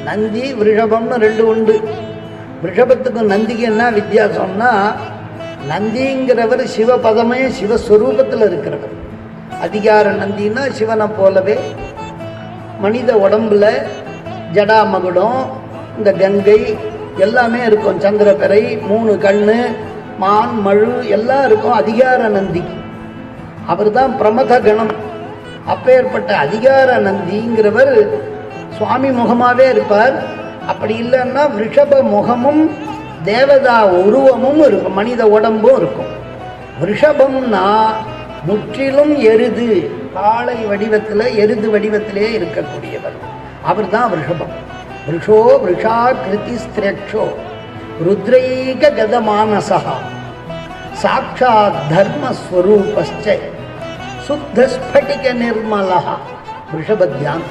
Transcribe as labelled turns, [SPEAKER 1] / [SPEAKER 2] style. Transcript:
[SPEAKER 1] நந்தி விருஷபம்னு ரெண்டு உண்டு. ரிஷபத்துக்கும் நந்திக்கு என்ன வித்தியாசம்னா, நந்திங்கிறவர் சிவபதமே சிவஸ்வரூபத்தில் இருக்கிறவர். அதிகார நந்தின்னா சிவனை போலவே மனித உடம்புல ஜடாமகுடம், இந்த கங்கை எல்லாமே இருக்கும், சந்திரபிறை, 3 கண்ணு, மான், மழு எல்லாம் இருக்கும் அதிகார நந்திக்கு. அவர் தான் பிரமத கணம். அப்பேற்பட்ட அதிகார நந்திங்கிறவர் சுவாமி முகமாகவே இருப்பார். அப்படி இல்லைன்னா ரிஷப முகமும் தேவதா உருவமும் இருக்கும், மனித உடம்பும் இருக்கும். ரிஷபம்னா முற்றிலும் எருது, காளை வடிவத்தில் எருது வடிவத்திலே இருக்கக்கூடியவர். அவர் தான் ரிஷபம். ரிஷோ ரிஷா கிருதி ஸ்திரேக்ஷோ ருத்ரைக கதமானசா சாட்சாத் தர்மஸ்வரூபஸ்ச சுத்த ஸ்படிக நிர்மலா. ரிஷபத்யான்